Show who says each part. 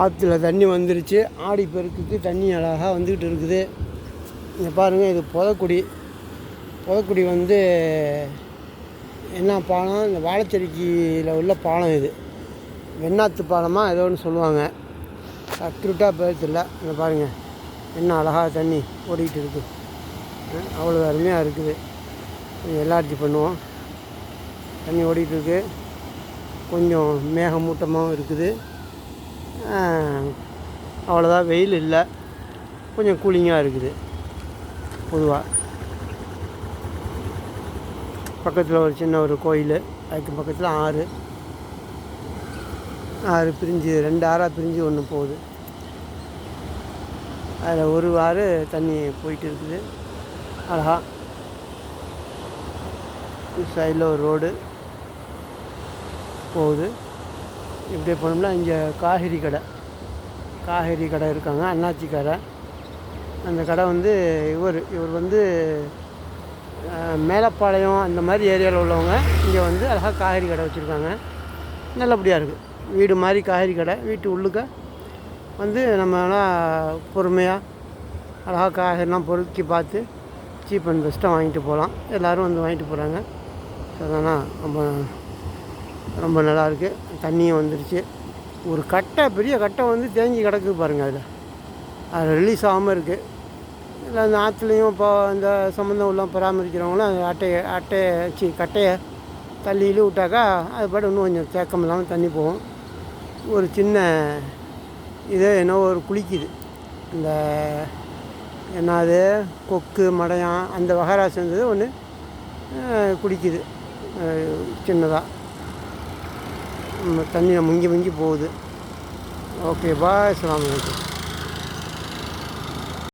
Speaker 1: ஆற்றுல தண்ணி வந்துருச்சு. ஆடி பெருக்குக்கு தண்ணி அழகாக வந்துக்கிட்டு இருக்குது. இங்கே பாருங்கள், இது புதக்குடி வந்து என்ன பாலம், இந்த வாழைச்செடிக்கியில் உள்ள பாலம். இது வெண்ணாத்து பாலமாக ஏதோ ஒன்று சொல்லுவாங்க, அக்யூட்டாக பேர்த்தில்ல. இங்கே பாருங்கள், என்ன அழகாக தண்ணி ஓடிக்கிட்டு இருக்குது. அவ்வளோ அருமையாக இருக்குது. எல்லார்ஜி பண்ணுவோம். தண்ணி ஓடிக்கிட்டு இருக்குது. கொஞ்சம் மேகமூட்டமாகவும் இருக்குது. அவ்வளோதான், வெயில் இல்லை, கொஞ்சம் கூலிங்காக இருக்குது. பொதுவாக பக்கத்தில் ஒரு சின்ன ஒரு கோயில், அதுக்கு பக்கத்தில் ஆறு பிரிஞ்சு 2 ஆறாக பிரிஞ்சு ஒன்று போகுது. அதில் ஒரு ஆறு தண்ணி போயிட்டு இருக்குது அழகா. சைடில் ஒரு ரோடு போகுது. இப்படியே போனோம்னா இங்கே காய்கறி கடை இருக்காங்க, அண்ணாச்சி கடை. அந்த கடை வந்து இவர் வந்து மேலப்பாளையம் அந்த மாதிரி ஏரியாவில் உள்ளவங்க இங்கே வந்து அழகாக காய்கறி கடை வச்சுருக்காங்க. நல்லபடியாக இருக்குது. வீடு மாதிரி காய்கறி கடை. வீட்டு உள்ளுக்க வந்து நம்மளாம் பொறுமையாக அழகாக காய்கறிலாம் பொறுக்கி பார்த்து சீப் அண்ட் பெஸ்ட்டாக வாங்கிட்டு போகலாம். எல்லோரும் வந்து வாங்கிட்டு போகிறாங்க. அதனால் ரொம்ப நல்லாயிருக்கு. தண்ணியும் வந்துருச்சு. ஒரு பெரிய கட்டை வந்து தேங்கி கிடக்குது பாருங்கள். அதில் ரிலீஸ் ஆகாமல் இருக்குது. இல்லை அந்த ஆற்றுலையும் இப்போ இந்த சம்மந்தம் உள்ள பராமரிக்கிறவங்களும் அந்த கட்டையை தள்ளியில விட்டாக்கா அது பாட்டு இன்னும் கொஞ்சம் தேக்கம் இல்லாமல் தண்ணி போகும். ஒரு சின்ன என்னோ ஒரு குளிக்குது. இந்த என்னது கொக்கு மடையான் அந்த வகைரா சேர்ந்தது ஒன்று குடிக்குது சின்னதாக. தண்ணி முங்கி போகுது. ஓகே, பாய். அஸ்ஸலாமு அலைக்கும்.